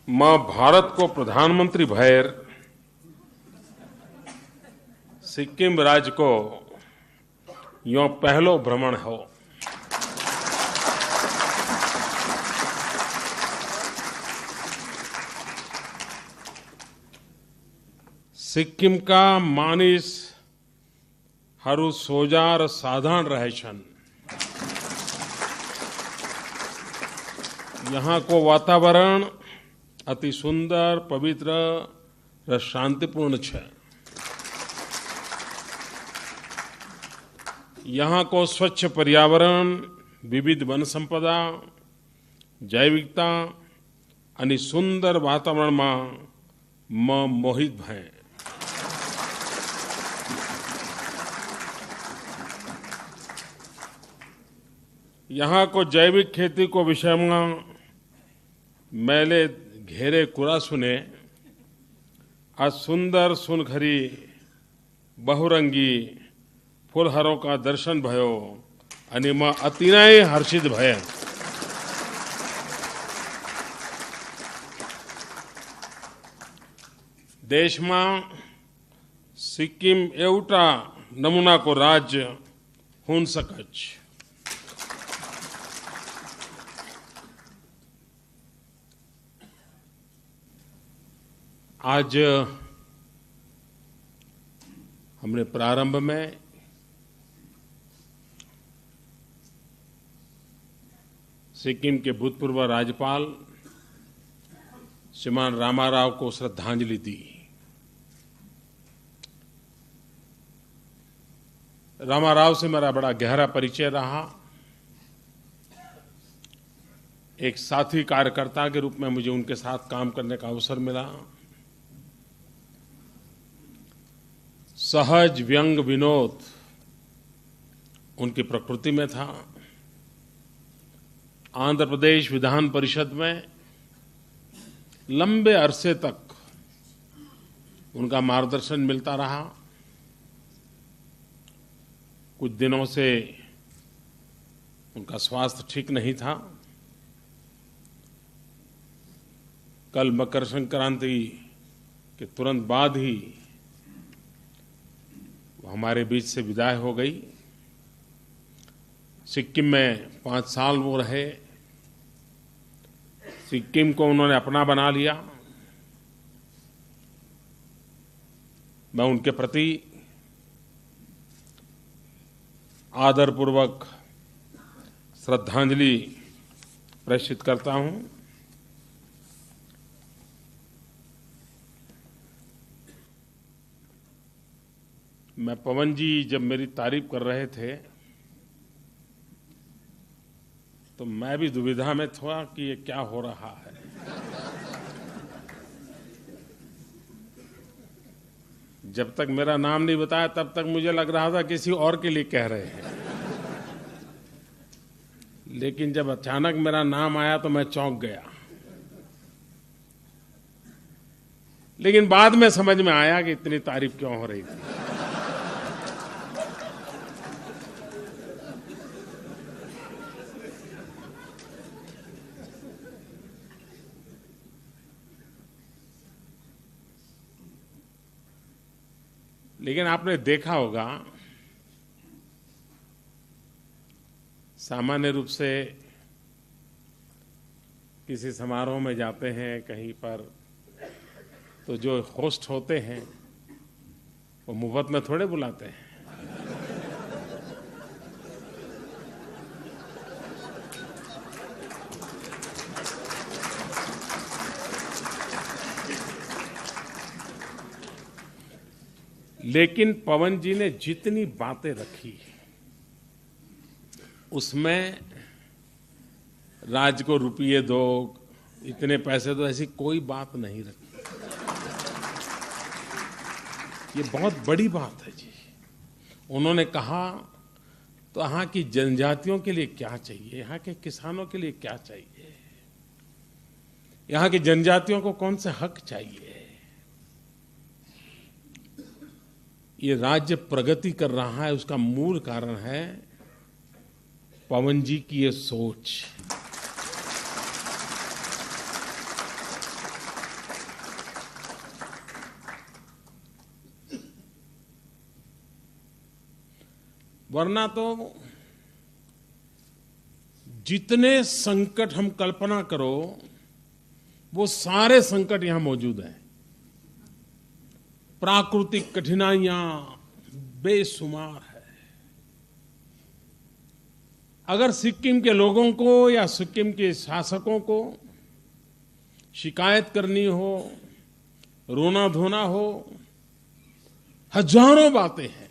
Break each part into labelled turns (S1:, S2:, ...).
S1: मां भारत को प्रधानमंत्री भैर सिक्किम राज्य को यो पहलो भ्रमण हो। सिक्किम का मानिस हरु सोजार साधारण रहे छन। यहाँ को वातावरण अति सुंदर, पवित्र और शांतिपूर्ण है। यहाँ को स्वच्छ पर्यावरण, विविध वन संपदा, जैविकता અને સુંદર વાતાવરણમાં મોહિત ભય। यहाँ को जैविक खेती को विषय में मैले घेरे कुरा सुने। आज सुंदर सुनखरी बहुरंगी फूलहारों का दर्शन भयो અને मैं अतिशय हर्षित भय। देश में सिक्किम एवटा नमूना को राज्य होन सकच। आज हमने प्रारंभ में सिक्किम के भूतपूर्व राज्यपाल श्रीमान रामाराव को श्रद्धांजलि दी। रामाराव से मेरा बड़ा गहरा परिचय रहा। एक साथी कार्यकर्ता के रूप में मुझे उनके साथ काम करने का अवसर मिला। सहज व्यंग विनोद उनकी प्रकृति में था। आंध्र प्रदेश विधान परिषद में लंबे अरसे तक उनका मार्गदर्शन मिलता रहा। कुछ दिनों से उनका स्वास्थ्य ठीक नहीं था। कल मकर संक्रांति के तुरंत बाद ही वो हमारे बीच से विदाई हो गई। सिक्किम में 5 साल वो रहे। सिक्किम को उन्होंने अपना बना लिया। मैं उनके प्रति आदरपूर्वक श्रद्धांजलि प्रेषित करता हूं। मैं पवन जी जब मेरी तारीफ कर रहे थे तो मैं भी दुविधा में था कि ये क्या हो रहा है। जब तक मेरा नाम नहीं बताया तब तक मुझे लग रहा था किसी और के लिए कह रहे हैं, लेकिन जब अचानक मेरा नाम आया तो मैं चौंक गया। लेकिन बाद में समझ में आया कि इतनी तारीफ क्यों हो रही थी। लेकिन आपने देखा होगा सामान्य रूप से किसी समारोह में जाते हैं कहीं पर, तो जो होस्ट होते हैं वो मुफ्त में थोड़े बुलाते हैं। लेकिन पवन जी ने जितनी बातें रखी उसमें राज्य को रुपये दो, इतने पैसे दो, ऐसी कोई बात नहीं रखी। ये बहुत बड़ी बात है जी। उन्होंने कहा तो यहाँ की जनजातियों के लिए क्या चाहिए, यहाँ के किसानों के लिए क्या चाहिए, यहाँ की जनजातियों को कौन से हक चाहिए। ये राज्य प्रगति कर रहा है, उसका मूल कारण है पवन जी की ये सोच। वरना तो जितने संकट हम कल्पना करो वो सारे संकट यहां मौजूद हैं। प्राकृतिक कठिनाइयां बेशुमार है। अगर सिक्किम के लोगों को या सिक्किम के शासकों को शिकायत करनी हो, रोना धोना हो, हजारों बातें हैं,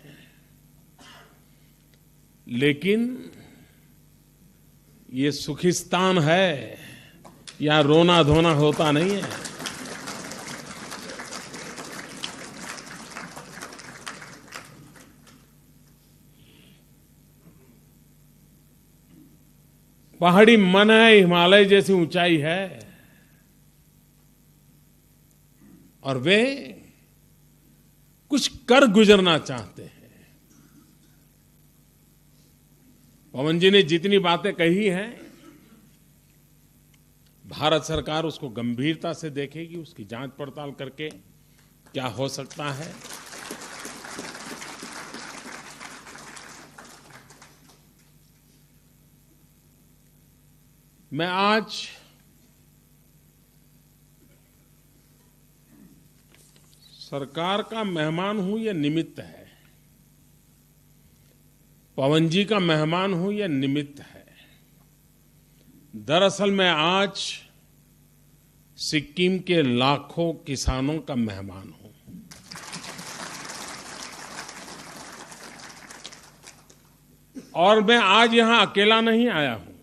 S1: लेकिन ये सुखिस्तान है या रोना धोना होता नहीं है। पहाड़ी मन है, हिमालय जैसी ऊंचाई है, और वे कुछ कर गुजरना चाहते हैं। पवन जी ने जितनी बातें कही हैं, भारत सरकार उसको गंभीरता से देखेगी, उसकी जांच पड़ताल करके क्या हो सकता है। मैं आज सरकार का मेहमान हूं या निमित्त है, पवन जी का मेहमान हूं या निमित्त है। दरअसल मैं आज सिक्किम के लाखों किसानों का मेहमान हूं। और मैं आज यहां अकेला नहीं आया हूं,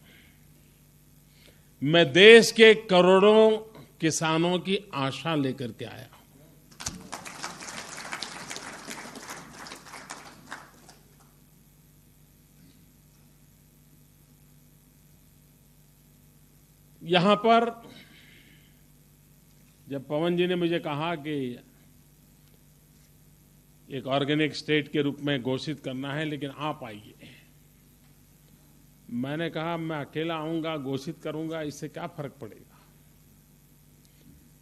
S1: मैं देश के करोड़ों किसानों की आशा लेकर के आया हूं। यहां पर जब पवन जी ने मुझे कहा कि एक ऑर्गेनिक स्टेट के रूप में घोषित करना है, लेकिन आप आइए, मैंने कहा मैं अकेला आऊंगा, घोषित करूंगा, इससे क्या फर्क पड़ेगा।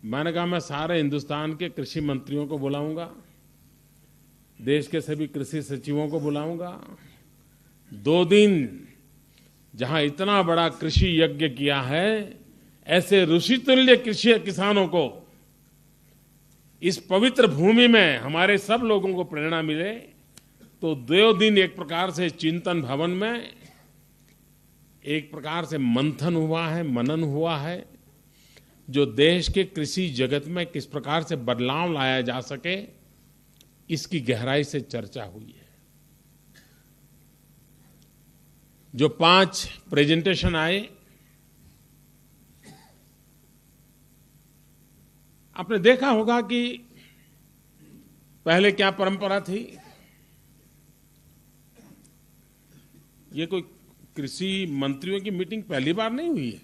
S1: मैंने कहा मैं सारे हिंदुस्तान के कृषि मंत्रियों को बुलाऊंगा, देश के सभी कृषि सचिवों को बुलाऊंगा। 2 दिन जहां इतना बड़ा कृषि यज्ञ किया है, ऐसे ऋषितुल्य कृषि किसानों को इस पवित्र भूमि में हमारे सब लोगों को प्रेरणा मिले, तो 2 दिन एक प्रकार से चिंतन भवन में एक प्रकार से मंथन हुआ है, मनन हुआ है, जो देश के कृषि जगत में किस प्रकार से बदलाव लाया जा सके, इसकी गहराई से चर्चा हुई है। जो 5 प्रेजेंटेशन आए, आपने देखा होगा कि पहले क्या परंपरा थी। ये कोई कृषि मंत्रियों की मीटिंग पहली बार नहीं हुई है,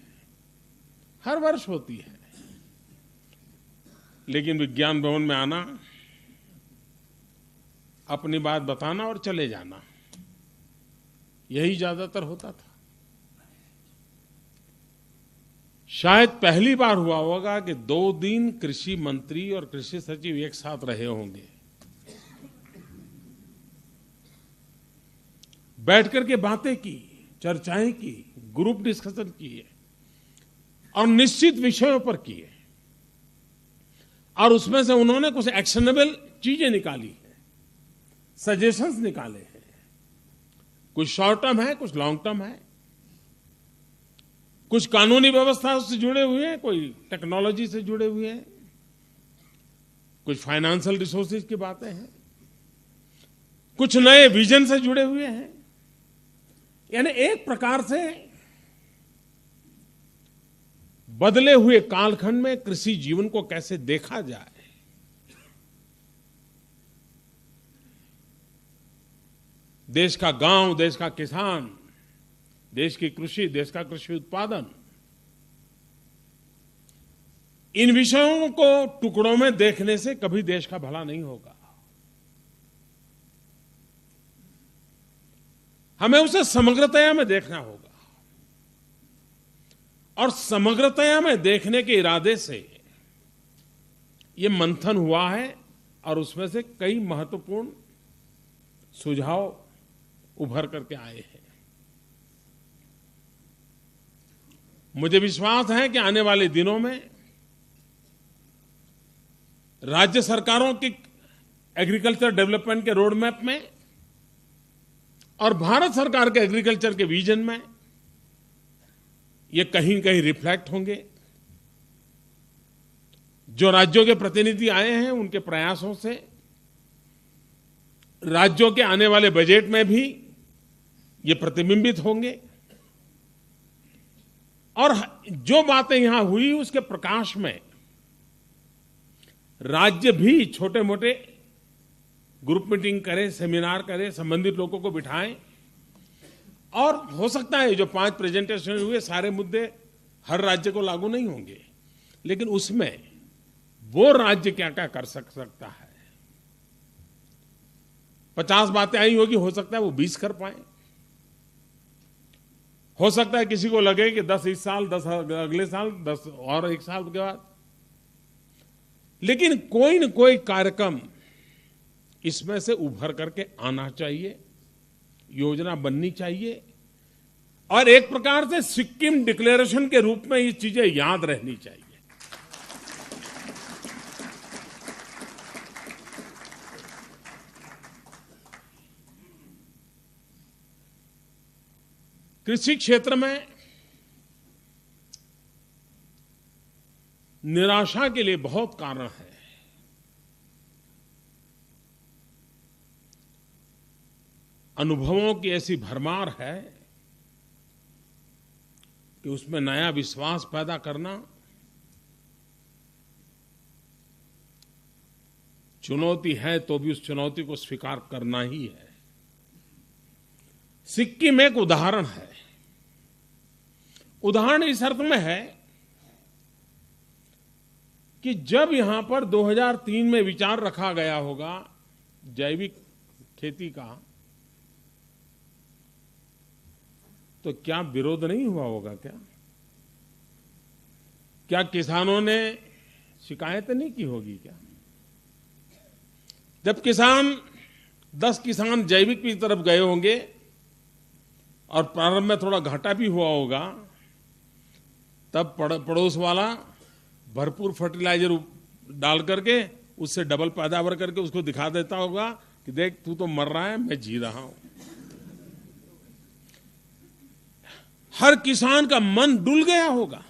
S1: हर वर्ष होती है। लेकिन विज्ञान भवन में आना, अपनी बात बताना और चले जाना, यही ज्यादातर होता था। शायद पहली बार हुआ होगा कि 2 दिन कृषि मंत्री और कृषि सचिव एक साथ रहे होंगे, बैठ करके बातें की, चर्चाएं की, ग्रुप डिस्कशन किए और निश्चित विषयों पर किए, और उसमें से उन्होंने कुछ एक्शनेबल चीजें निकाली हैं, सजेशंस निकाले हैं। कुछ शॉर्ट टर्म है, कुछ लॉन्ग टर्म है, कुछ कानूनी व्यवस्था से जुड़े हुए हैं, कोई टेक्नोलॉजी से जुड़े हुए हैं, कुछ फाइनेंशियल रिसोर्सेज की बातें हैं, कुछ नए विजन से जुड़े हुए हैं। यानी एक प्रकार से बदले हुए कालखंड में कृषि जीवन को कैसे देखा जाए, देश का गांव, देश का किसान, देश की कृषि, देश का कृषि उत्पादन, इन विषयों को टुकड़ों में देखने से कभी देश का भला नहीं होगा। हमें उसे समग्रतया में देखना होगा, और समग्रतया में देखने के इरादे से ये मंथन हुआ है, और उसमें से कई महत्वपूर्ण सुझाव उभर करके आए हैं। मुझे विश्वास है कि आने वाले दिनों में राज्य सरकारों की एग्रीकल्चर डेवलपमेंट के रोड मैप में और भारत सरकार के एग्रीकल्चर के विजन में ये कहीं कहीं रिफ्लेक्ट होंगे। जो राज्यों के प्रतिनिधि आए हैं उनके प्रयासों से राज्यों के आने वाले बजट में भी ये प्रतिबिंबित होंगे और जो बातें यहां हुई उसके प्रकाश में राज्य भी छोटे मोटे ग्रुप मीटिंग करे, सेमिनार करे, संबंधित लोगों को बिठाएं और हो सकता है जो 5 प्रेजेंटेशन हुए सारे मुद्दे हर राज्य को लागू नहीं होंगे, लेकिन उसमें वो राज्य क्या क्या कर सकता है। 50 बातें आई होगी, हो सकता है वो 20 कर पाए। हो सकता है किसी को लगे कि 10 इस साल, 10 अगले साल, 10 और एक साल के बाद, लेकिन कोई न कोई कार्यक्रम इसमें से उभर करके आना चाहिए, योजना बननी चाहिए और एक प्रकार से सिक्किम डिक्लेरेशन के रूप में ये चीजें याद रहनी चाहिए। कृषि क्षेत्र में निराशा के लिए बहुत कारण है। अनुभवों की ऐसी भरमार है कि उसमें नया विश्वास पैदा करना चुनौती है, तो भी उस चुनौती को स्वीकार करना ही है। सिक्किम एक उदाहरण है। उदाहरण इस अर्थ में है कि जब यहां पर 2003 में विचार रखा गया होगा जैविक खेती का, तो क्या विरोध नहीं हुआ होगा? क्या किसानों ने शिकायत नहीं की होगी? क्या जब 10 किसान जैविक की तरफ गए होंगे और प्रारंभ में थोड़ा घाटा भी हुआ होगा, तब पड़ोस वाला भरपूर फर्टिलाइजर डाल करके उससे डबल पैदावार करके उसको दिखा देता होगा कि देख तू तो मर रहा है, मैं जी रहा हूं। हर किसान का मन डुल गया होगा।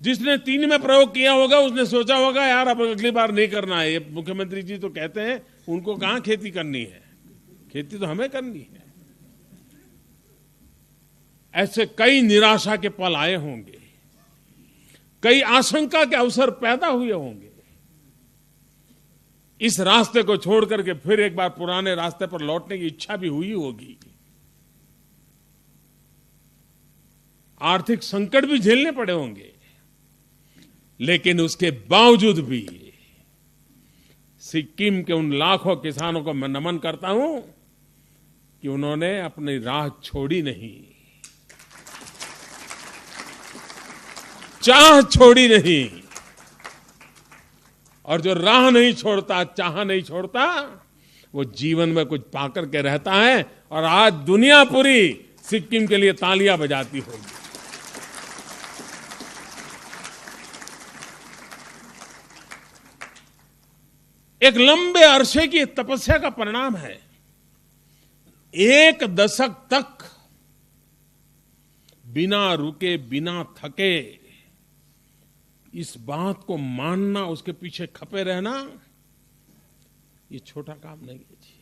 S1: जिसने 3 में प्रयोग किया होगा उसने सोचा होगा यार अब अगली बार नहीं करना है। ये मुख्यमंत्री जी तो कहते हैं उनको कहां खेती करनी है, खेती तो हमें करनी है। ऐसे कई निराशा के पल आए होंगे, कई आशंका के अवसर पैदा हुए होंगे। इस रास्ते को छोड़ करके फिर एक बार पुराने रास्ते पर लौटने की इच्छा भी हुई होगी। आर्थिक संकट भी झेलने पड़े होंगे, लेकिन उसके बावजूद भी सिक्किम के उन लाखों किसानों को मैं नमन करता हूं कि उन्होंने अपनी राह छोड़ी नहीं, चाह छोड़ी नहीं। और जो राह नहीं छोड़ता, चाह नहीं छोड़ता, वो जीवन में कुछ पाकर के रहता है। और आज दुनिया पूरी सिक्किम के लिए तालियां बजाती होगी। एक लंबे अरसे की तपस्या का परिणाम है। 1 दशक तक बिना रुके, बिना थके इस बात को मानना, उसके पीछे खपे रहना, ये छोटा काम नहीं है जी।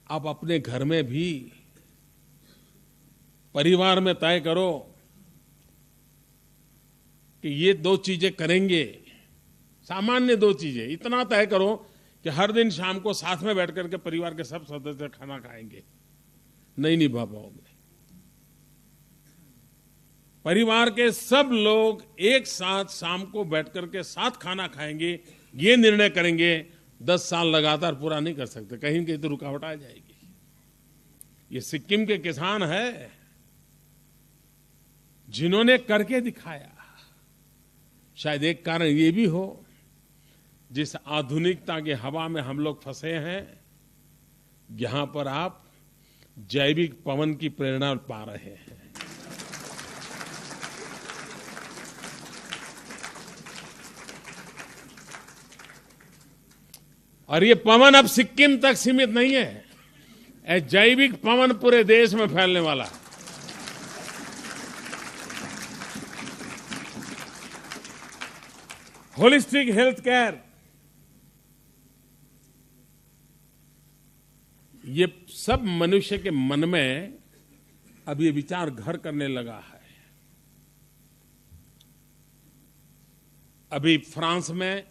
S1: आप अपने घर में भी, परिवार में तय करो कि ये 2 चीजें करेंगे, सामान्य 2 चीजें। इतना तय करो कि हर दिन शाम को साथ में बैठ करके परिवार के सब सदस्य खाना खाएंगे। नहीं निभा पाओगे। परिवार के सब लोग एक साथ शाम को बैठ करके साथ खाना खाएंगे, ये निर्णय करेंगे, 10 साल लगातार पूरा नहीं कर सकते, कहीं न कहीं तो रुकावट आ जाएगी। ये सिक्किम के किसान है जिन्होंने करके दिखाया। शायद एक कारण ये भी हो, जिस आधुनिकता की हवा में हम लोग फंसे हैं, यहां पर आप जैविक पवन की प्रेरणा पा रहे हैं। और ये पवन अब सिक्किम तक सीमित नहीं है, ये जैविक पवन पूरे देश में फैलने वाला है। होलिस्टिक हेल्थ केयर, ये सब मनुष्य के मन में अब ये विचार घर करने लगा है। अभी फ्रांस में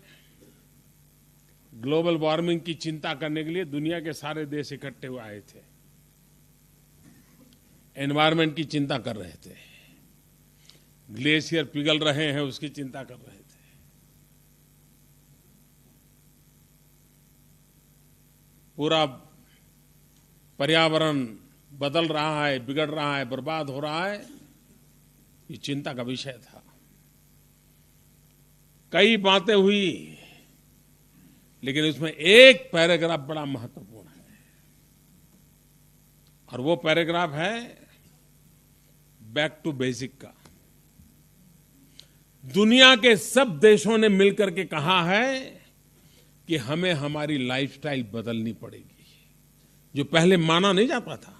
S1: ग्लोबल वार्मिंग की चिंता करने के लिए दुनिया के सारे देश इकट्ठे हुए आए थे, एनवायरनमेंट की चिंता कर रहे थे, ग्लेशियर पिघल रहे हैं उसकी चिंता कर रहे थे। पूरा पर्यावरण बदल रहा है, बिगड़ रहा है, बर्बाद हो रहा है, ये चिंता का विषय था। कई बातें हुई, लेकिन उसमें एक पैराग्राफ बड़ा महत्वपूर्ण है, और वो पैराग्राफ है बैक टू बेसिक का। दुनिया के सब देशों ने मिलकर के कहा है कि हमें हमारी लाइफस्टाइल बदलनी पड़ेगी, जो पहले माना नहीं जाता था।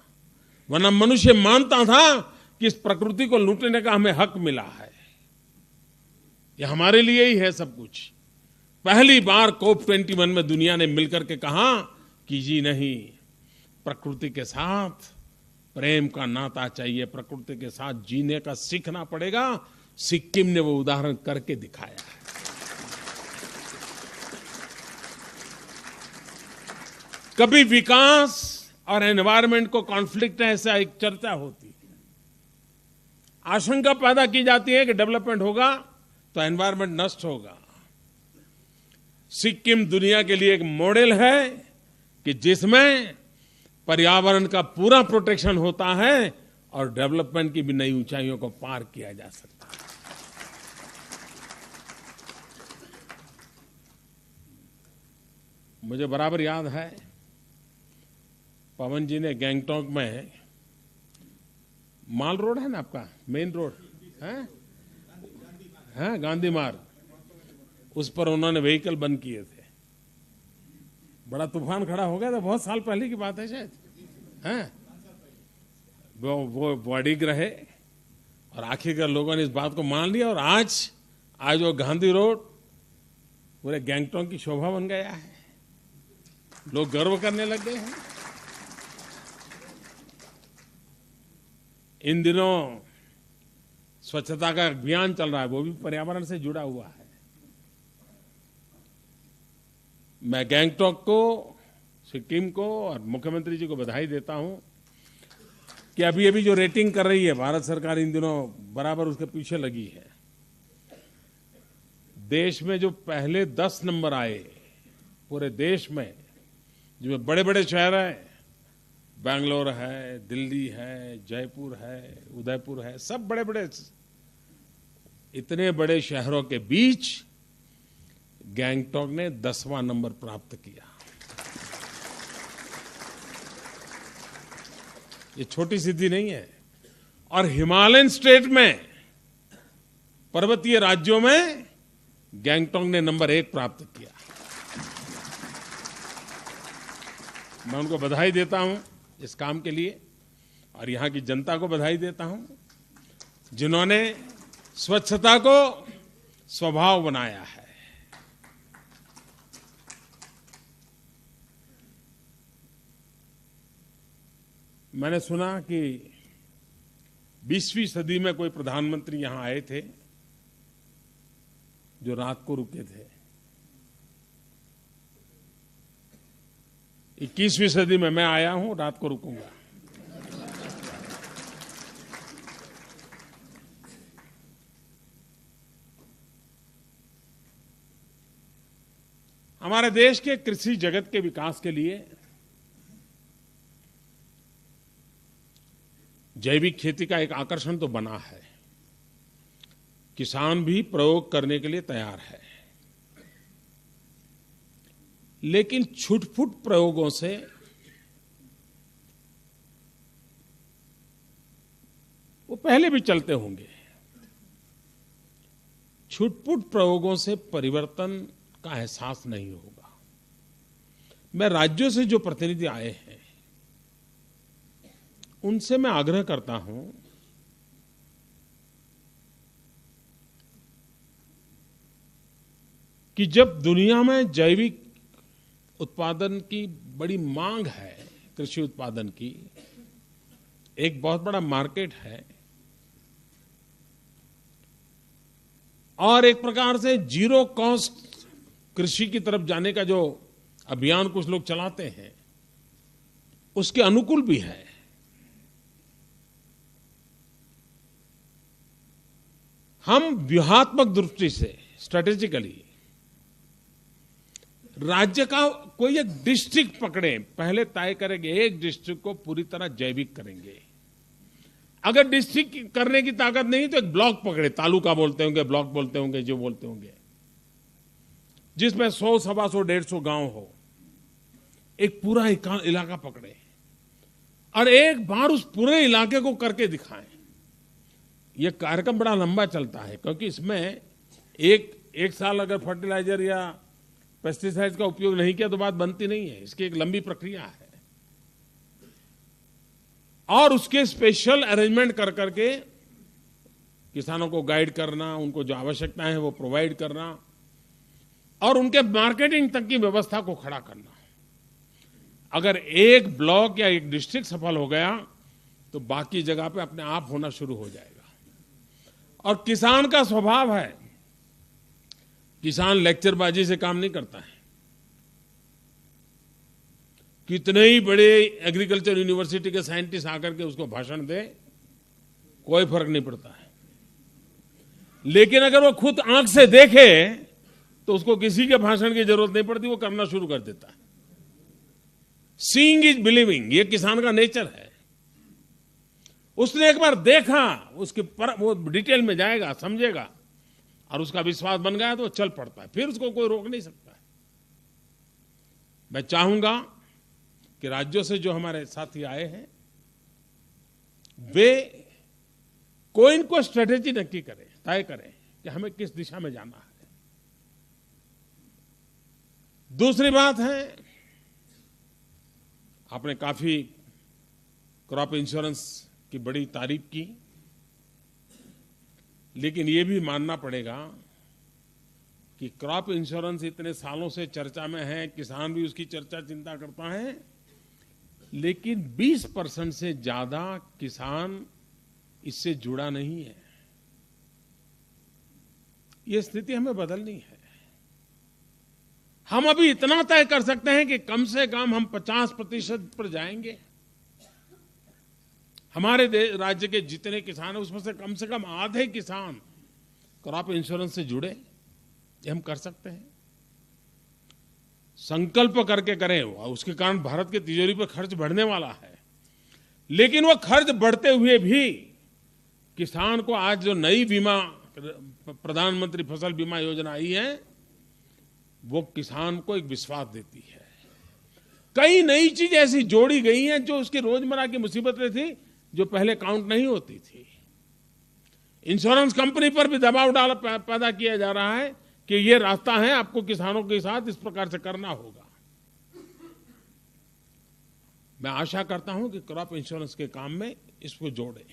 S1: वरना मनुष्य मानता था कि इस प्रकृति को लूटने का हमें हक मिला है, ये हमारे लिए ही है सब कुछ। पहली बार COP21 में दुनिया ने मिलकर के कहा कि जी नहीं, प्रकृति के साथ प्रेम का नाता चाहिए, प्रकृति के साथ जीने का सीखना पड़ेगा। सिक्किम ने वो उदाहरण करके दिखाया है। कभी विकास और एनवायरनमेंट को कॉन्फ्लिक्ट है, ऐसा एक चर्चा होती है, आशंका पैदा की जाती है कि डेवलपमेंट होगा तो एनवायरनमेंट नष्ट होगा। सिक्किम दुनिया के लिए एक मॉडल है कि जिसमें पर्यावरण का पूरा प्रोटेक्शन होता है और डेवलपमेंट की भी नई ऊंचाइयों को पार किया जा सकता है। मुझे बराबर याद है, पवन जी ने गैंगटॉक में, माल रोड है ना आपका, मेन रोड है गांधी मार्ग, उस पर उन्होंने व्हीकल बंद किए थे। बड़ा तूफान खड़ा हो गया था, बहुत साल पहले की बात है शायद, हैं? वो अडिग रहे और आखिरकार लोगों ने इस बात को मान लिया, और आज वो गांधी रोड पूरे गैंगटॉक की शोभा बन गया है, लोग गर्व करने लग गए हैं। इन दिनों स्वच्छता का अभियान चल रहा है, वो भी पर्यावरण से जुड़ा हुआ है। मैं गैंगटॉक को, सिक्किम को और मुख्यमंत्री जी को बधाई देता हूं कि अभी जो रेटिंग कर रही है भारत सरकार, इन दिनों बराबर उसके पीछे लगी है। देश में जो पहले 10 नंबर आए पूरे देश में, जो बड़े बड़े शहर हैं, बैंगलोर है, दिल्ली है, जयपुर है, उदयपुर है, सब बड़े बड़े, इतने बड़े शहरों के बीच गैंगटॉक ने 10वां नंबर प्राप्त किया। ये छोटी सिद्धि नहीं है। और हिमालयन स्टेट में, पर्वतीय राज्यों में गैंगटॉक ने नंबर 1 प्राप्त किया। मैं उनको बधाई देता हूं इस काम के लिए, और यहां की जनता को बधाई देता हूं जिन्होंने स्वच्छता को स्वभाव बनाया है। मैंने सुना कि 20वीं सदी में कोई प्रधानमंत्री यहां आए थे जो रात को रुके थे। 21वीं सदी में मैं आया हूं, रात को रुकूंगा। हमारे देश के कृषि जगत के विकास के लिए जैविक खेती का एक आकर्षण तो बना है, किसान भी प्रयोग करने के लिए तैयार है, लेकिन छुटपुट प्रयोगों से पहले भी चलते होंगे। छुटपुट प्रयोगों से परिवर्तन का एहसास नहीं होगा। मैं राज्यों से जो प्रतिनिधि आए हैं उनसे मैं आग्रह करता हूं कि जब दुनिया में जैविक उत्पादन की बड़ी मांग है, कृषि उत्पादन की एक बहुत बड़ा मार्केट है, और एक प्रकार से जीरो कॉस्ट कृषि की तरफ जाने का जो अभियान कुछ लोग चलाते हैं उसके अनुकूल भी है। हम व्यूहात्मक दृष्टि से स्ट्रेटेजिकली राज्य का कोई एक डिस्ट्रिक्ट पकड़े, पहले तय करेंगे एक डिस्ट्रिक्ट को पूरी तरह जैविक करेंगे। अगर डिस्ट्रिक्ट करने की ताकत नहीं तो एक ब्लॉक पकड़े, तालुका बोलते होंगे, ब्लॉक बोलते होंगे, जो बोलते होंगे, जिसमें 100, 125, 150 गांव हो, एक पूरा इलाका पकड़े और एक बार उस पूरे इलाके को करके दिखाएं। यह कार्यक्रम बड़ा लंबा चलता है, क्योंकि इसमें एक साल अगर फर्टिलाइजर या पेस्टिसाइड का उपयोग नहीं किया तो बात बनती नहीं है। इसकी एक लंबी प्रक्रिया है और उसके स्पेशल अरेंजमेंट कर करके किसानों को गाइड करना, उनको जो आवश्यकता है वो प्रोवाइड करना और उनके मार्केटिंग तक की व्यवस्था को खड़ा करना। अगर एक ब्लॉक या एक डिस्ट्रिक्ट सफल हो गया तो बाकी जगह पे अपने आप होना शुरू हो जाएगा। और किसान का स्वभाव है, किसान लेक्चरबाजी से काम नहीं करता है। कितने ही बड़े एग्रीकल्चर यूनिवर्सिटी के साइंटिस्ट आकर के उसको भाषण दे, कोई फर्क नहीं पड़ता है। लेकिन अगर वो खुद आंख से देखे तो उसको किसी के भाषण की जरूरत नहीं पड़ती, वो करना शुरू कर देता है। सीइंग इज बिलीविंग, ये किसान का नेचर है। उसने एक बार देखा, वो डिटेल में जाएगा, समझेगा और उसका विश्वास बन गया तो चल पड़ता है, फिर उसको कोई रोक नहीं सकता। मैं चाहूंगा कि राज्यों से जो हमारे साथी आए हैं वे कोई इनको स्ट्रेटेजी नक्की करें, तय करें कि हमें किस दिशा में जाना है। दूसरी बात है, आपने काफी क्रॉप इंश्योरेंस की बड़ी तारीफ की, लेकिन ये भी मानना पड़ेगा कि क्रॉप इंश्योरेंस इतने सालों से चर्चा में है, किसान भी उसकी चर्चा चिंता करता है, लेकिन 20% से ज्यादा किसान इससे जुड़ा नहीं है। ये स्थिति हमें बदलनी है। हम अभी इतना तय कर सकते हैं कि कम से कम हम 50% पर जाएंगे। हमारे राज्य के जितने किसान हैं उसमें से कम आधे किसान क्रॉप इंश्योरेंस से जुड़े, ये हम कर सकते हैं। संकल्प करके करें, उसके कारण भारत की तिजोरी पर खर्च बढ़ने वाला है, लेकिन वो खर्च बढ़ते हुए भी किसान को आज जो नई बीमा, प्रधानमंत्री फसल बीमा योजना आई है, वो किसान को एक विश्वास देती है। कई नई चीजें ऐसी जोड़ी गई हैं जो उसकी रोजमर्रा की मुसीबतें थी, जो पहले काउंट नहीं होती थी। इंश्योरेंस कंपनी पर भी दबाव पैदा किया जा रहा है कि ये रास्ता है, आपको किसानों के साथ इस प्रकार से करना होगा। मैं आशा करता हूं कि क्रॉप इंश्योरेंस के काम में इसको जोड़ें।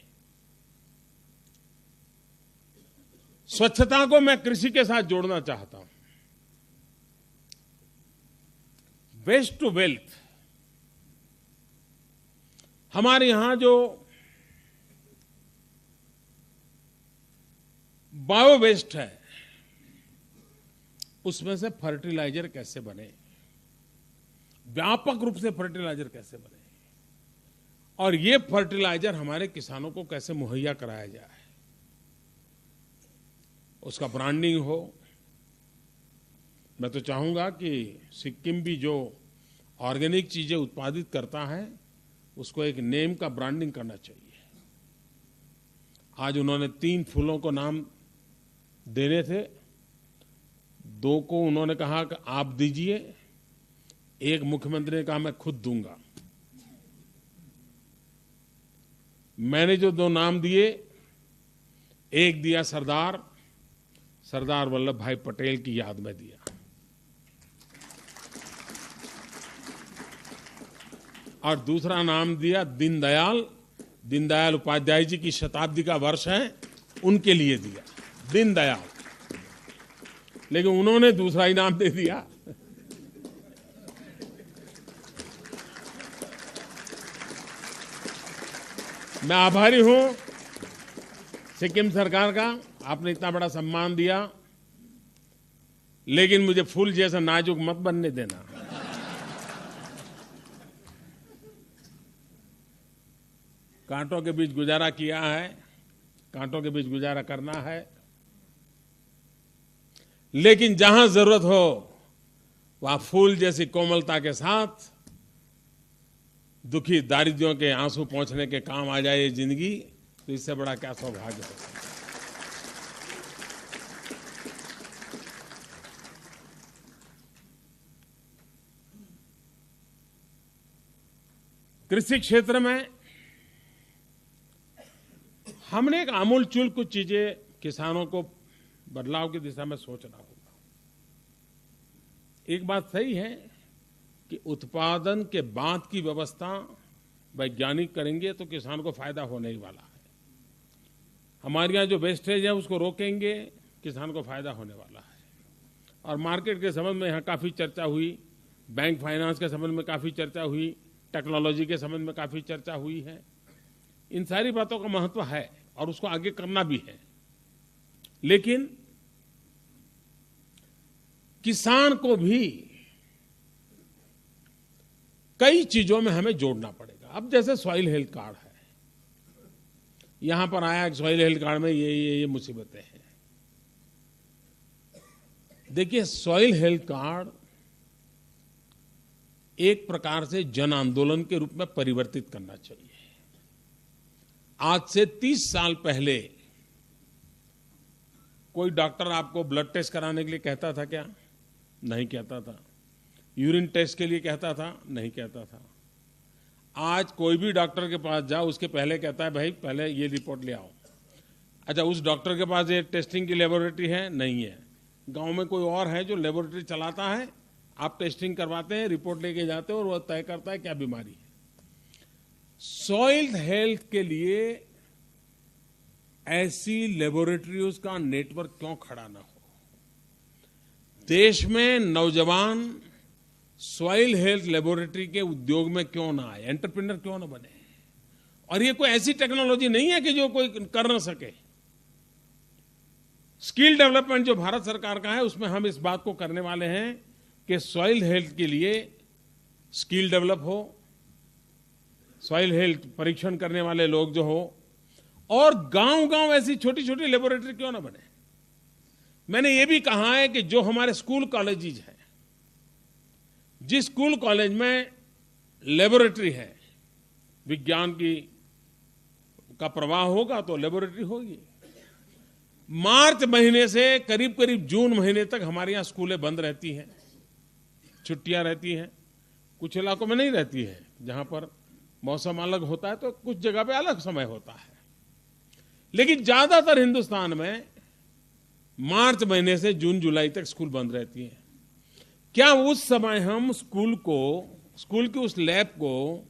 S1: स्वच्छता को मैं कृषि के साथ जोड़ना चाहता हूं। वेस्ट टू वेल्थ, हमारे यहां जो बायो वेस्ट है उसमें से फर्टिलाइजर कैसे बने, व्यापक रूप से फर्टिलाइजर कैसे बने, और ये फर्टिलाइजर हमारे किसानों को कैसे मुहैया कराया जाए, उसका ब्रांडिंग हो। मैं तो चाहूंगा कि सिक्किम भी जो ऑर्गेनिक चीजें उत्पादित करता है उसको एक नेम का ब्रांडिंग करना चाहिए। आज उन्होंने 3 फूलों को नाम देने थे, 2 को उन्होंने कहा कि आप दीजिए, एक मुख्यमंत्री ने कहा मैं खुद दूंगा। मैंने जो 2 नाम दिए एक दिया सरदार वल्लभ भाई पटेल की याद में दिया, और दूसरा नाम दिया दीनदयाल उपाध्याय जी की शताब्दी का वर्ष है, उनके लिए दिया दीनदयाल। लेकिन उन्होंने दूसरा ही नाम दे दिया। मैं आभारी हूं सिक्किम सरकार का, आपने इतना बड़ा सम्मान दिया, लेकिन मुझे फूल जैसा नाजुक मत बनने देना। कांटों के बीच गुजारा किया है, कांटों के बीच गुजारा करना है, लेकिन जहां जरूरत हो वहां फूल जैसी कोमलता के साथ दुखी दारिद्र्यों के आंसू पहुंचने के काम आ जाए ये जिंदगी, तो इससे बड़ा क्या सौभाग्य हो। कृषि क्षेत्र में हमने एक आमूलचूल कुछ चीजें किसानों को बदलाव की दिशा में सोचना होगा। एक बात सही है कि उत्पादन के बाद की व्यवस्था वैज्ञानिक करेंगे तो किसान को फायदा होने ही वाला है। हमारे यहाँ जो वेस्टेज है उसको रोकेंगे, किसान को फायदा होने वाला है। और मार्केट के संबंध में यहाँ काफी चर्चा हुई, बैंक फाइनेंस के संबंध में काफी चर्चा हुई, टेक्नोलॉजी के संबंध में काफी चर्चा हुई है। इन सारी बातों का महत्व है और उसको आगे करना भी है, लेकिन किसान को भी कई चीजों में हमें जोड़ना पड़ेगा। अब जैसे सॉइल हेल्थ कार्ड है, यहां पर आया कि सॉइल हेल्थ कार्ड में ये मुसीबतें हैं। देखिए, सॉइल हेल्थ कार्ड एक प्रकार से जन आंदोलन के रूप में परिवर्तित करना चाहिए। आज से 30 साल पहले कोई डॉक्टर आपको ब्लड टेस्ट कराने के लिए कहता था क्या? नहीं कहता था। यूरिन टेस्ट के लिए कहता था? नहीं कहता था। आज कोई भी डॉक्टर के पास जाओ, उसके पहले कहता है भाई पहले ये रिपोर्ट ले आओ। अच्छा, उस डॉक्टर के पास ये टेस्टिंग की लेबोरेटरी है? नहीं है। गांव में कोई और है जो लेबोरेटरी चलाता है, आप टेस्टिंग करवाते हैं, रिपोर्ट लेके जाते हो और वो तय करता है क्या बीमारी है। सॉइल हेल्थ के लिए ऐसी लेबोरेटरीज का नेटवर्क क्यों खड़ा ना हो? देश में नौजवान सॉइल हेल्थ लेबोरेटरी के उद्योग में क्यों ना आए, एंटरप्रेन्योर क्यों ना बने? और ये कोई ऐसी टेक्नोलॉजी नहीं है कि जो कोई कर ना सके। स्किल डेवलपमेंट जो भारत सरकार का है, उसमें हम इस बात को करने वाले हैं कि सॉइल हेल्थ के लिए स्किल डेवलप हो, सॉइल हेल्थ परीक्षण करने वाले लोग जो हो, और गांव-गांव ऐसी छोटी-छोटी लेबोरेटरी क्यों ना बने। मैंने ये भी कहा है कि जो हमारे स्कूल कॉलेजेस हैं, जिस स्कूल कॉलेज में लेबोरेटरी है, विज्ञान का प्रवाह होगा तो लेबोरेटरी होगी। मार्च महीने से करीब करीब जून महीने तक हमारे यहाँ स्कूलें बंद रहती हैं, छुट्टियां रहती हैं। कुछ इलाकों में नहीं रहती है, जहां पर मौसम अलग होता है तो कुछ जगह पे अलग समय होता है, लेकिन ज्यादातर हिंदुस्तान में मार्च महीने से जून जुलाई तक स्कूल बंद रहती है। क्या उस समय हम स्कूल की उस लैब को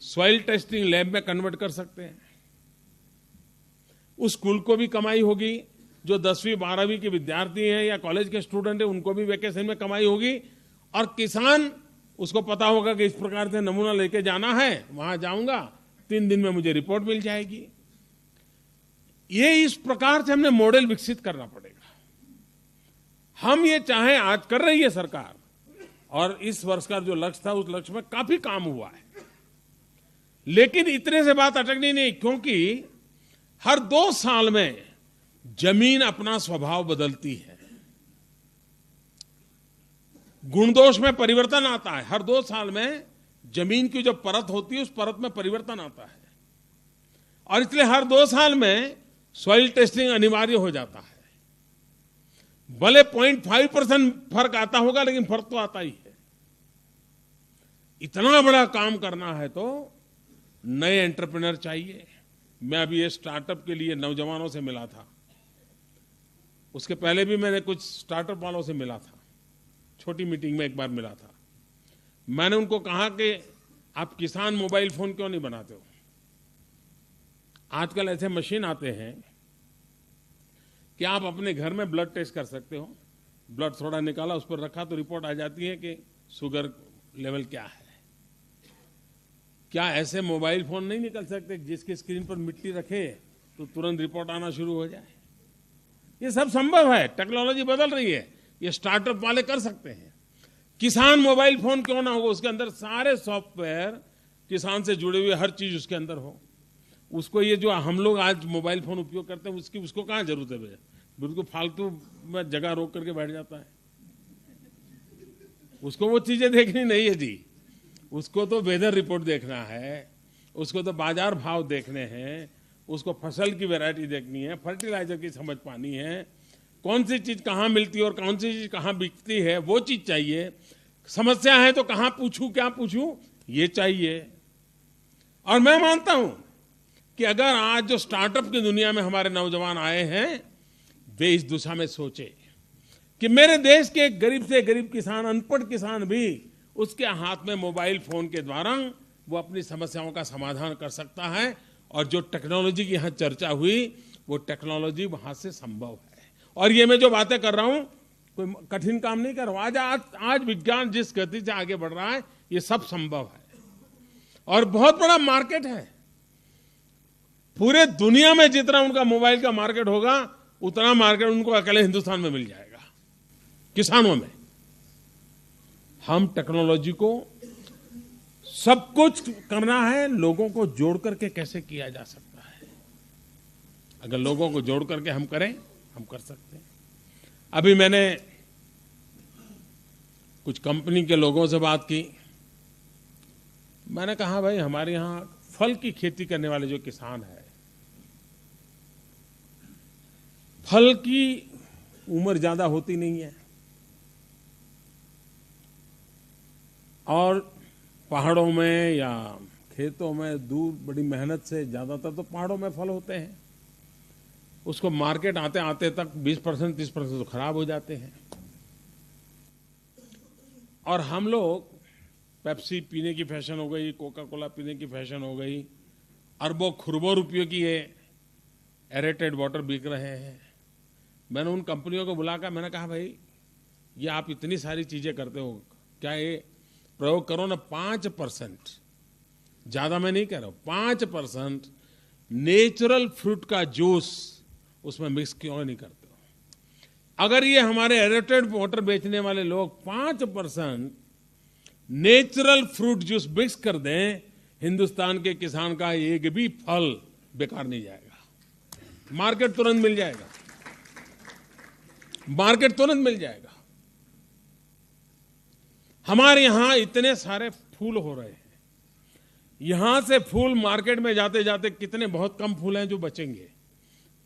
S1: सॉइल टेस्टिंग लैब में कन्वर्ट कर सकते हैं? उस स्कूल को भी कमाई होगी, जो 10वीं 12वीं के विद्यार्थी हैं या कॉलेज के स्टूडेंट हैं उनको भी वैकेशन में कमाई होगी, और किसान उसको पता होगा कि इस प्रकार से नमूना लेके जाना है, वहां जाऊंगा 3 दिन में मुझे रिपोर्ट मिल जाएगी। ये इस प्रकार से हमने मॉडल विकसित करना पड़ेगा। हम ये चाहें, आज कर रही है सरकार, और इस वर्ष का जो लक्ष्य था उस लक्ष्य में काफी काम हुआ है, लेकिन इतने से बात अटकनी नहीं, क्योंकि हर 2 साल में जमीन अपना स्वभाव बदलती है, गुणदोष में परिवर्तन आता है। हर 2 साल में जमीन की जो परत होती है उस परत में परिवर्तन आता है, और इसलिए हर 2 साल में सॉइल टेस्टिंग अनिवार्य हो जाता है। भले 0.5% फर्क आता होगा, लेकिन फर्क तो आता ही है। इतना बड़ा काम करना है तो नए एंटरप्रेन्योर चाहिए, मैं अभी ये स्टार्टअप के लिए नौजवानों से मिला था, उसके पहले भी मैंने कुछ स्टार्टअप वालों से मिला था, छोटी मीटिंग में एक बार मिला था। मैंने उनको कहा कि आप किसान मोबाइल फोन क्यों नहीं बनाते हो? आजकल ऐसे मशीन आते हैं कि आप अपने घर में ब्लड टेस्ट कर सकते हो। ब्लड थोड़ा निकाला, उस पर रखा तो रिपोर्ट आ जाती है कि शुगर लेवल क्या है। क्या ऐसे मोबाइल फोन नहीं निकल सकते जिसकी स्क्रीन पर मिट्टी रखे तो तुरंत रिपोर्ट आना शुरू हो जाए? ये सब संभव है, टेक्नोलॉजी बदल रही है, ये स्टार्टअप वाले कर सकते हैं। किसान मोबाइल फोन क्यों ना हो, उसके अंदर सारे सॉफ्टवेयर किसान से जुड़े हुए हर चीज उसके अंदर हो। उसको ये जो हम लोग आज मोबाइल फोन उपयोग करते हैं उसको कहाँ जरूरत है भैया? बिल्कुल फालतू में जगह रोक करके बैठ जाता है। उसको वो चीजें देखनी नहीं है जी, उसको तो वेदर रिपोर्ट देखना है, उसको तो बाजार भाव देखने हैं, उसको फसल की वैरायटी देखनी है, फर्टिलाइजर की समझ पानी है, कौन सी चीज कहाँ मिलती है और कौन सी चीज कहाँ बिकती है, वो चीज चाहिए। समस्या है तो कहाँ पूछूं, क्या पूछूं, ये चाहिए। और मैं मानता हूं कि अगर आज जो स्टार्टअप की दुनिया में हमारे नौजवान आए हैं, वे इस दिशा में सोचे कि मेरे देश के गरीब से गरीब किसान, अनपढ़ किसान भी उसके हाथ में मोबाइल फोन के द्वारा वो अपनी समस्याओं का समाधान कर सकता है। और जो टेक्नोलॉजी की यहां चर्चा हुई, वो टेक्नोलॉजी वहां से संभव है। और ये मैं जो बातें कर रहा हूं, कोई कठिन काम नहीं कर रहा हूं। आज विज्ञान जिस गति से आगे बढ़ रहा है, ये सब संभव है और बहुत बड़ा मार्केट है। पूरे दुनिया में जितना उनका मोबाइल का मार्केट होगा, उतना मार्केट उनको अकेले हिंदुस्तान में मिल जाएगा, किसानों में। हम टेक्नोलॉजी को सब कुछ करना है, लोगों को जोड़ करके कैसे किया जा सकता है। अगर लोगों को जोड़ करके हम करें, हम कर सकते हैं। अभी मैंने कुछ कंपनी के लोगों से बात की। मैंने कहा भाई, हमारे यहां फल की खेती करने वाले जो किसान है, फल की उम्र ज्यादा होती नहीं है और पहाड़ों में या खेतों में दूर बड़ी मेहनत से, ज्यादातर तो पहाड़ों में फल होते हैं, उसको मार्केट आते आते तक 20% 30% तो खराब हो जाते हैं। और हम लोग पेप्सी पीने की फैशन हो गई, कोका कोला पीने की फैशन हो गई, अरबों खरबों रुपयों की ये एरेटेड वाटर बिक रहे हैं। मैंने उन कंपनियों को बुलाकर मैंने कहा, भाई ये आप इतनी सारी चीजें करते हो, क्या ये प्रयोग करो ना 5%, ज्यादा मैं नहीं कह रहा हूं, 5% नेचुरल फ्रूट का जूस उसमें मिक्स क्यों नहीं करते हो? अगर ये हमारे एरेटेड वाटर बेचने वाले लोग 5% नेचुरल फ्रूट जूस मिक्स कर दें, हिंदुस्तान के किसान का एक भी फल बेकार नहीं जाएगा, मार्केट तुरंत मिल जाएगा, मार्केट तुरंत मिल जाएगा। हमारे यहां इतने सारे फूल हो रहे हैं, यहां से फूल मार्केट में जाते जाते कितने बहुत कम फूल हैं जो बचेंगे।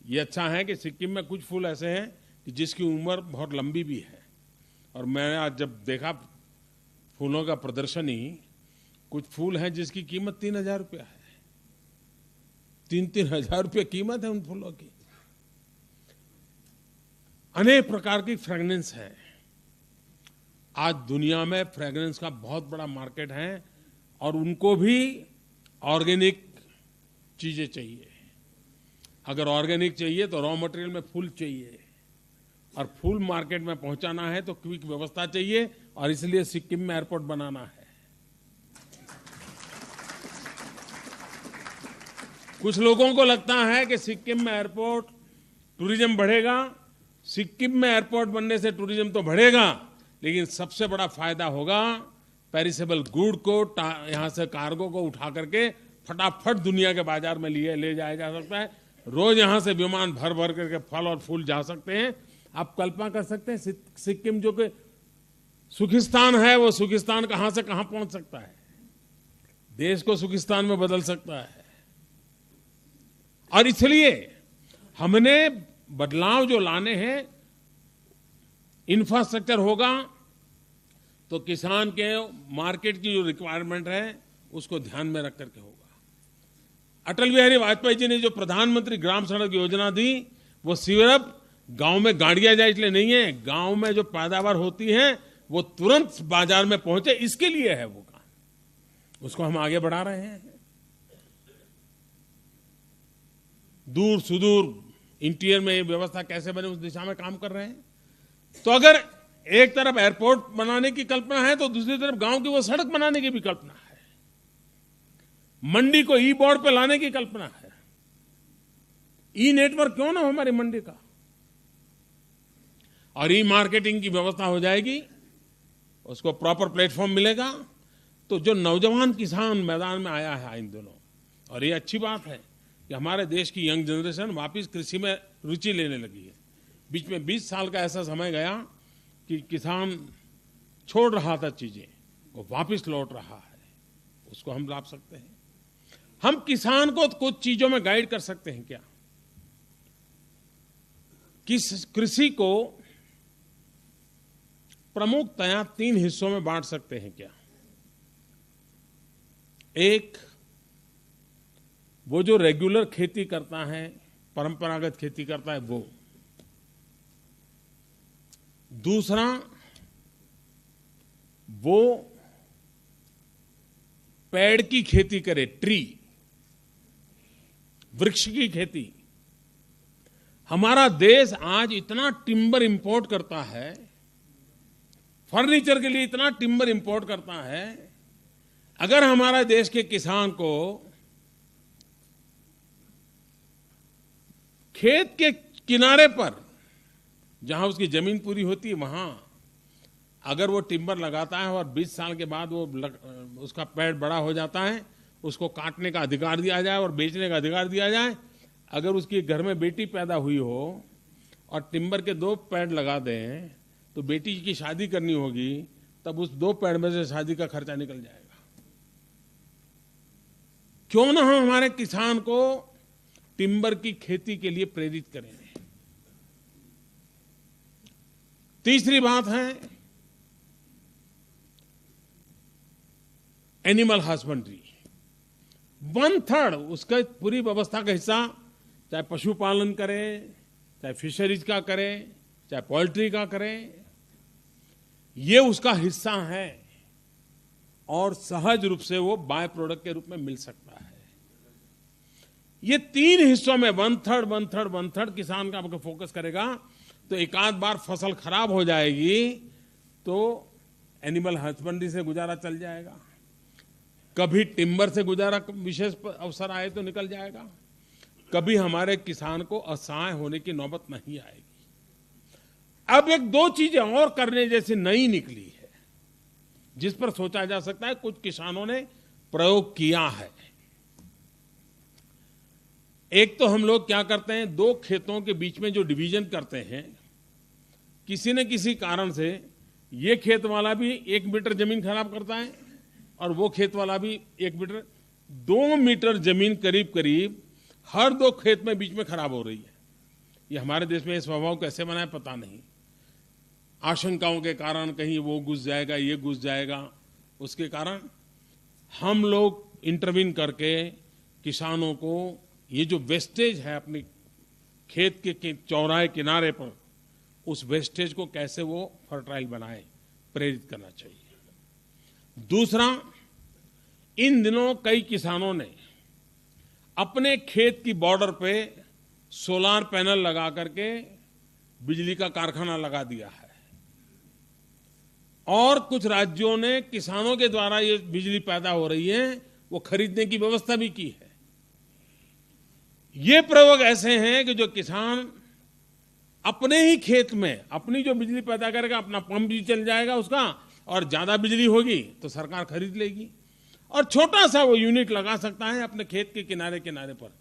S1: ये अच्छा है कि सिक्किम में कुछ फूल ऐसे हैं कि जिसकी उम्र बहुत लंबी भी है। और मैंने आज जब देखा फूलों का प्रदर्शनी, कुछ फूल हैं जिसकी कीमत 3,000 रुपया है, 3-3 हजार रुपये कीमत है उन फूलों की। अनेक प्रकार की फ्रेगनेंस है। आज दुनिया में फ्रेगनेंस का बहुत बड़ा मार्केट है और उनको भी ऑर्गेनिक चीजें चाहिए। अगर ऑर्गेनिक चाहिए तो रॉ मटेरियल में फूल चाहिए और फूल मार्केट में पहुंचाना है तो क्विक व्यवस्था चाहिए और इसलिए सिक्किम में एयरपोर्ट बनाना है। कुछ लोगों को लगता है कि सिक्किम में एयरपोर्ट, टूरिज्म बढ़ेगा। सिक्किम में एयरपोर्ट बनने से टूरिज्म तो बढ़ेगा, लेकिन सबसे बड़ा फायदा होगा पेरिसेबल गुड को, यहां से कार्गो को उठा करके फटाफट दुनिया के बाजार में ले जाया जा सकता है। रोज यहां से विमान भर भर करके फल और फूल जा सकते हैं। आप कल्पना कर सकते हैं सिक्किम जो कि सुखिस्तान है, वो सुखिस्तान कहां से कहां पहुंच सकता है, देश को सुखिस्तान में बदल सकता है। और इसलिए हमने बदलाव जो लाने हैं, इंफ्रास्ट्रक्चर होगा तो किसान के मार्केट की जो रिक्वायरमेंट है उसको ध्यान में रख करके होगा। अटल बिहारी वाजपेयी जी ने जो प्रधानमंत्री ग्राम सड़क योजना दी, वो सिर्फ गांव में गाड़ियां जाए इसलिए नहीं है, गांव में जो पैदावार होती है वो तुरंत बाजार में पहुंचे, इसके लिए है वो काम। उसको हम आगे बढ़ा रहे हैं। दूर सुदूर इंटीरियर में व्यवस्था कैसे बने उस दिशा में काम कर रहे हैं। तो अगर एक तरफ एयरपोर्ट बनाने की कल्पना है तो दूसरी तरफ गांव की वो सड़क बनाने की भी कल्पना है। मंडी को ई बोर्ड पे लाने की कल्पना है। ई नेटवर्क क्यों ना हो हमारी मंडी का, और ई मार्केटिंग की व्यवस्था हो जाएगी, उसको प्रॉपर प्लेटफॉर्म मिलेगा। तो जो नौजवान किसान मैदान में आया है इन दिनों, और ये अच्छी बात है कि हमारे देश की यंग जनरेशन वापस कृषि में रुचि लेने लगी है। बीच में 20 साल का ऐसा समय गया कि किसान छोड़ रहा था चीजें, वो वापस लौट रहा है, उसको हम लाभ सकते हैं। हम किसान को कुछ चीजों में गाइड कर सकते हैं क्या? किस कृषि को प्रमुखतया 3 हिस्सों में बांट सकते हैं क्या? एक, वो जो रेगुलर खेती करता है, परंपरागत खेती करता है वो। दूसरा, वो पेड़ की खेती करे, ट्री, वृक्ष की खेती। हमारा देश आज इतना टिम्बर इंपोर्ट करता है, फर्नीचर के लिए इतना टिम्बर इंपोर्ट करता है। अगर हमारे देश के किसान को खेत के किनारे पर, जहां उसकी जमीन पूरी होती है, वहां अगर वो टिम्बर लगाता है और 20 साल के बाद वो उसका पेड़ बड़ा हो जाता है, उसको काटने का अधिकार दिया जाए और बेचने का अधिकार दिया जाए। अगर उसकी घर में बेटी पैदा हुई हो और टिम्बर के 2 पेड़ लगा दें, तो बेटी की शादी करनी होगी, तब उस 2 पेड़ में से शादी का खर्चा निकल जाएगा। क्यों ना हम हमारे किसान को टिम्बर की खेती के लिए प्रेरित करें। तीसरी बात है एनिमल हस्बेंड्री। 1/3 उसका पूरी व्यवस्था का हिस्सा, चाहे पशुपालन करे, चाहे फिशरीज का करे, चाहे पोल्ट्री का करे, ये उसका हिस्सा है और सहज रूप से वो बाय प्रोडक्ट के रूप में मिल सकता है। ये 3 हिस्सों में 1/3 किसान का अगर फोकस करेगा तो एक आध बार फसल खराब हो जाएगी तो एनिमल हस्बेंड्री से गुजारा चल जाएगा। कभी टिम्बर से गुजारा विशेष अवसर आए तो निकल जाएगा। कभी हमारे किसान को असहाय होने की नौबत नहीं आएगी। अब एक 2 चीजें और करने जैसी नई निकली है, जिस पर सोचा जा सकता है, कुछ किसानों ने प्रयोग किया है। एक तो हम लोग क्या करते हैं, 2 खेतों के बीच में जो डिवीजन करते हैं, किसी न किसी कारण से ये खेत वाला भी 1 मीटर जमीन खराब करता है और वो खेत वाला भी 1 मीटर, 2 मीटर जमीन करीब करीब हर 2 खेत में बीच में खराब हो रही है। ये हमारे देश में ये स्वभाव कैसे बना है पता नहीं। आशंकाओं के कारण कहीं वो घुस जाएगा, ये घुस जाएगा, उसके कारण हम लोग इंटरवीन करके किसानों को ये जो वेस्टेज है अपनी खेत के चौराहे किनारे पर, उस वेस्टेज को कैसे वो फर्टाइल बनाए, प्रेरित करना चाहिए। दूसरा, इन दिनों कई किसानों ने अपने खेत की बॉर्डर पे सोलार पैनल लगा करके बिजली का कारखाना लगा दिया है, और कुछ राज्यों ने किसानों के द्वारा ये बिजली पैदा हो रही है वो खरीदने की व्यवस्था भी की है। ये प्रयोग ऐसे हैं कि जो किसान अपने ही खेत में अपनी जो बिजली पैदा करेगा, अपना पंप भी चल जाएगा उसका, और ज्यादा बिजली होगी तो सरकार खरीद लेगी, और छोटा सा वो यूनिट लगा सकता है अपने खेत के किनारे किनारे पर,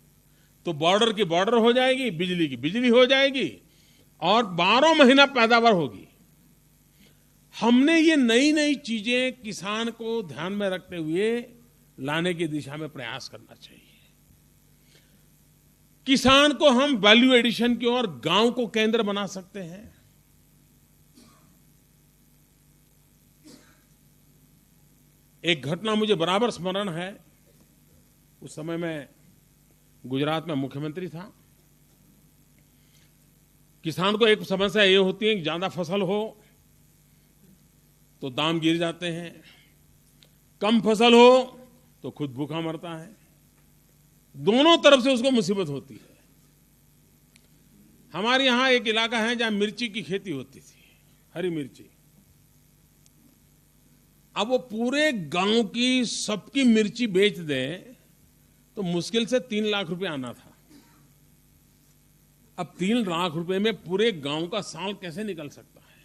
S1: तो बॉर्डर की बॉर्डर हो जाएगी, बिजली की बिजली हो जाएगी, और 12 महीना पैदावार होगी। हमने ये नई नई चीजें किसान को ध्यान में रखते हुए लाने की दिशा में प्रयास करना चाहिए। किसान को हम वैल्यू एडिशन की ओर गांव को केंद्र बना सकते हैं। एक घटना मुझे बराबर स्मरण है। उस समय मैं गुजरात में मुख्यमंत्री था। किसान को एक समस्या ये होती है कि ज्यादा फसल हो तो दाम गिर जाते हैं, कम फसल हो तो खुद भूखा मरता है। दोनों तरफ से उसको मुसीबत होती है। हमारे यहां एक इलाका है जहां मिर्ची की खेती होती थी, हरी मिर्ची। अब वो पूरे गांव की सबकी मिर्ची बेच दें तो मुश्किल से 3 लाख रुपए आना था। अब 3 लाख रुपए में पूरे गांव का साल कैसे निकल सकता है?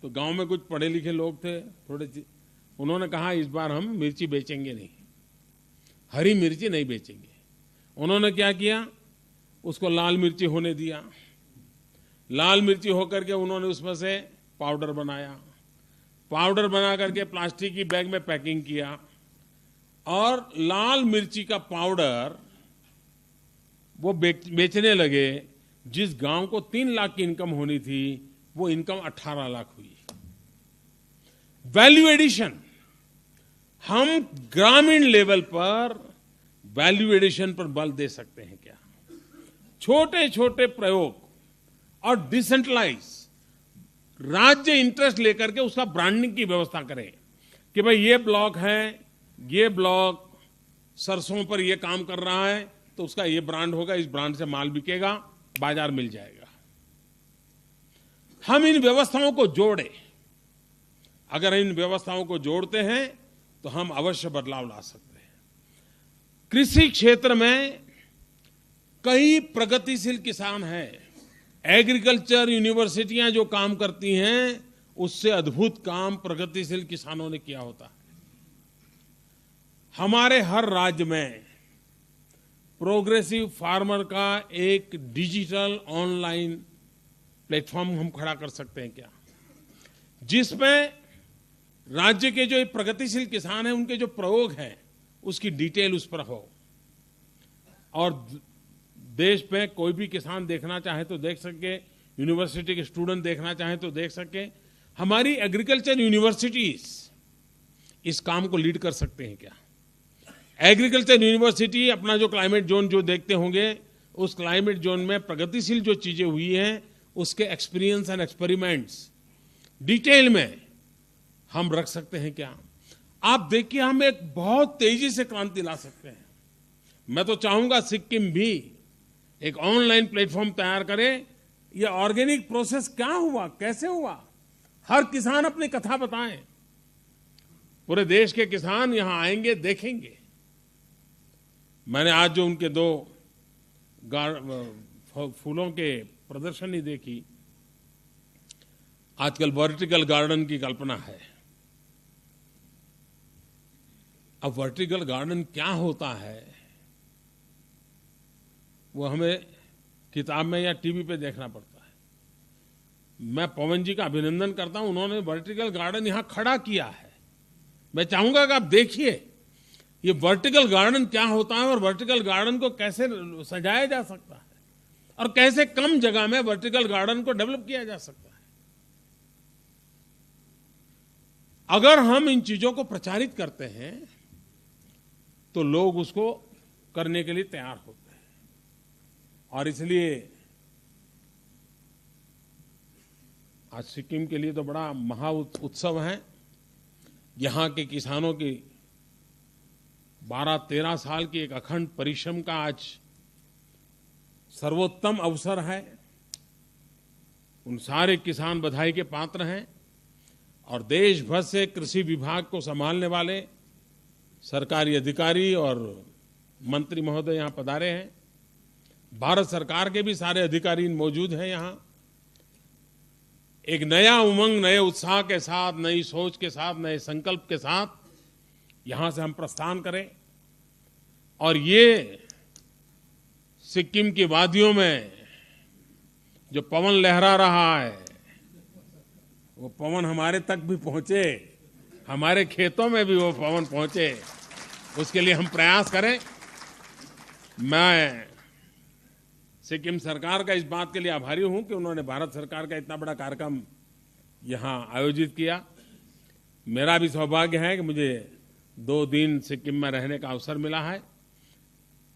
S1: तो गांव में कुछ पढ़े लिखे लोग थे थोड़े, उन्होंने कहा इस बार हम मिर्ची बेचेंगे नहीं, हरी मिर्ची नहीं बेचेंगे। उन्होंने क्या किया, उसको लाल मिर्ची होने दिया। लाल मिर्ची होकर के उन्होंने उसमें से पाउडर बनाया, पाउडर बना करके प्लास्टिक की बैग में पैकिंग किया और लाल मिर्ची का पाउडर वो बेचने लगे। जिस गांव को 3 लाख की इनकम होनी थी वो इनकम 18 लाख हुई। वैल्यू एडिशन, हम ग्रामीण लेवल पर वैल्यू एडिशन पर बल दे सकते हैं क्या? छोटे छोटे प्रयोग और डिसेंट्रलाइज, राज्य इंटरेस्ट लेकर के उसका ब्रांडिंग की व्यवस्था करें कि भाई ये ब्लॉक है, ये ब्लॉक सरसों पर ये काम कर रहा है तो उसका ये ब्रांड होगा, इस ब्रांड से माल बिकेगा, बाजार मिल जाएगा। हम इन व्यवस्थाओं को जोड़ें। अगर इन व्यवस्थाओं को जोड़ते हैं तो हम अवश्य बदलाव ला सकते हैं। कृषि क्षेत्र में कई प्रगतिशील किसान हैं। एग्रीकल्चर यूनिवर्सिटियां जो काम करती हैं उससे अद्भुत काम प्रगतिशील किसानों ने किया होता है। हमारे हर राज्य में प्रोग्रेसिव फार्मर का एक डिजिटल ऑनलाइन प्लेटफॉर्म हम खड़ा कर सकते हैं क्या, जिसमें राज्य के जो प्रगतिशील किसान हैं उनके जो प्रयोग हैं उसकी डिटेल उस पर हो और देश में कोई भी किसान देखना चाहे तो देख सके, यूनिवर्सिटी के स्टूडेंट देखना चाहे तो देख सके। हमारी एग्रीकल्चर यूनिवर्सिटीज इस काम को लीड कर सकते हैं क्या? एग्रीकल्चर यूनिवर्सिटी अपना जो क्लाइमेट जोन जो देखते होंगे, उस क्लाइमेट जोन में प्रगतिशील जो चीजें हुई हैं उसके एक्सपीरियंस एंड एक्सपेरिमेंट्स डिटेल में हम रख सकते हैं क्या? आप देखिए, हम एक बहुत तेजी से क्रांति ला सकते हैं। मैं तो चाहूंगा सिक्किम भी एक ऑनलाइन प्लेटफॉर्म तैयार करे। ये ऑर्गेनिक प्रोसेस क्या हुआ, कैसे हुआ, हर किसान अपनी कथा बताएं। पूरे देश के किसान यहां आएंगे, देखेंगे। मैंने आज जो उनके 2 फूलों के प्रदर्शनी देखी। आजकल वर्टिकल गार्डन की कल्पना है। अब वर्टिकल गार्डन क्या होता है वो हमें किताब में या टीवी पे देखना पड़ता है। मैं पवन जी का अभिनंदन करता हूं, उन्होंने वर्टिकल गार्डन यहां खड़ा किया है। मैं चाहूंगा कि आप देखिए ये वर्टिकल गार्डन क्या होता है और वर्टिकल गार्डन को कैसे सजाया जा सकता है और कैसे कम जगह में वर्टिकल गार्डन को डेवलप किया जा सकता है। अगर हम इन चीजों को प्रचारित करते हैं तो लोग उसको करने के लिए तैयार होते हैं। और इसलिए आज सिक्किम के लिए तो बड़ा महा उत्सव है। यहां के किसानों की 12-13 साल की एक अखंड परिश्रम का आज सर्वोत्तम अवसर है। उन सारे किसान बधाई के पात्र हैं और देश भर से कृषि विभाग को संभालने वाले सरकारी अधिकारी और मंत्री महोदय यहां पधारे हैं। भारत सरकार के भी सारे अधिकारी मौजूद हैं यहां। एक नया उमंग, नए उत्साह के साथ, नई सोच के साथ, नए संकल्प के साथ यहां से हम प्रस्थान करें और ये सिक्किम की वादियों में जो पवन लहरा रहा है वो पवन हमारे तक भी पहुंचे, हमारे खेतों में भी वो पवन पहुंचे, उसके लिए हम प्रयास करें। मैं सिक्किम सरकार का इस बात के लिए आभारी हूं कि उन्होंने भारत सरकार का इतना बड़ा कार्यक्रम यहां आयोजित किया। मेरा भी सौभाग्य है कि मुझे 2 दिन सिक्किम में रहने का अवसर मिला है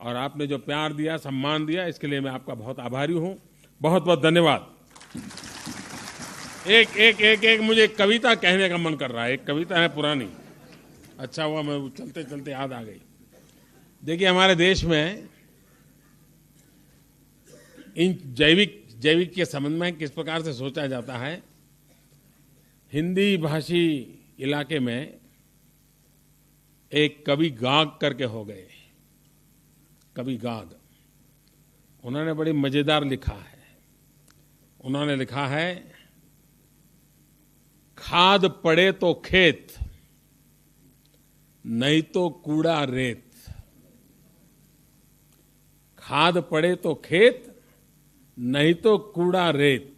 S1: और आपने जो प्यार दिया, सम्मान दिया, इसके लिए मैं आपका बहुत आभारी हूं। बहुत बहुत धन्यवाद। एक मुझे कविता कहने का मन कर रहा है। एक कविता है पुरानी, अच्छा हुआ मैं चलते चलते याद आ गई। देखिए, हमारे देश में इन जैविक के संबंध में किस प्रकार से सोचा जाता है। हिंदी भाषी इलाके में एक कवि गाग करके हो गए, कवि गाग। उन्होंने बड़ी मजेदार लिखा है। उन्होंने लिखा है, खाद पड़े तो खेत, नहीं तो कूड़ा रेत। खाद पड़े तो खेत, नहीं तो कूड़ा रेत।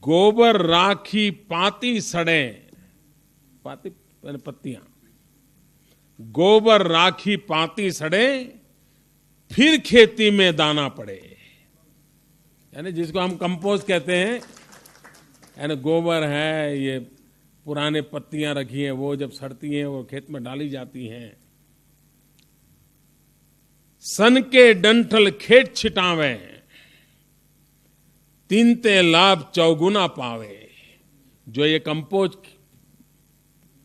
S1: गोबर राखी पाती सड़े, पाती पत्तियां। गोबर राखी पाती सड़े, फिर खेती में दाना पड़े। यानी जिसको हम कंपोस्ट कहते हैं, यानी गोबर है, ये पुराने पत्तियां रखी हैं, वो जब सड़ती हैं वो खेत में डाली जाती हैं। सन के डंठल खेत छिटावे, तीनते लाभ चौगुना पावे। जो ये कंपोस्ट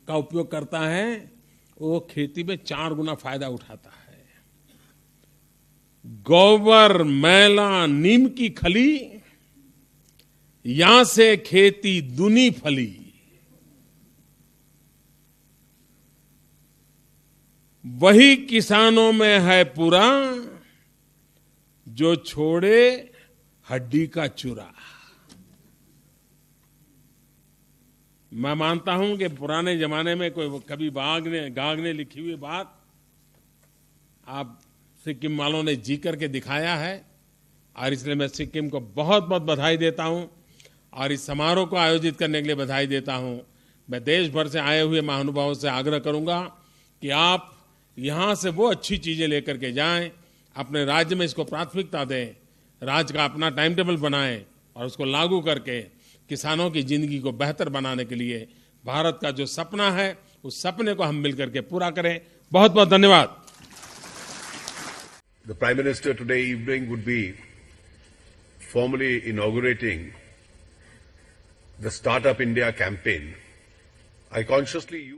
S1: का उपयोग करता है वो खेती में 4 गुना फायदा उठाता है। गोबर मैला नीम की खली, यहां से खेती दुनी फली। वही किसानों में है पूरा, जो छोड़े हड्डी का चूरा। मैं मानता हूं कि पुराने जमाने में कोई कभी गाग ने लिखी हुई बात आप सिक्किम वालों ने जी करके दिखाया है, और इसलिए मैं सिक्किम को बहुत बहुत बधाई देता हूं और इस समारोह को आयोजित करने के लिए बधाई देता हूं। मैं देश भर से आए हुए महानुभावों से आग्रह करूंगा कि आप यहां से वो अच्छी चीजें लेकर के जाएं, अपने राज्य में इसको प्राथमिकता दें, राज्य का अपना टाइम टेबल बनाएं और उसको लागू करके किसानों की जिंदगी को बेहतर बनाने के लिए भारत का जो सपना है उस सपने को हम मिलकर के पूरा करें। बहुत बहुत धन्यवाद।
S2: The Prime Minister today evening would be formally inaugurating the Startup India campaign. I consciously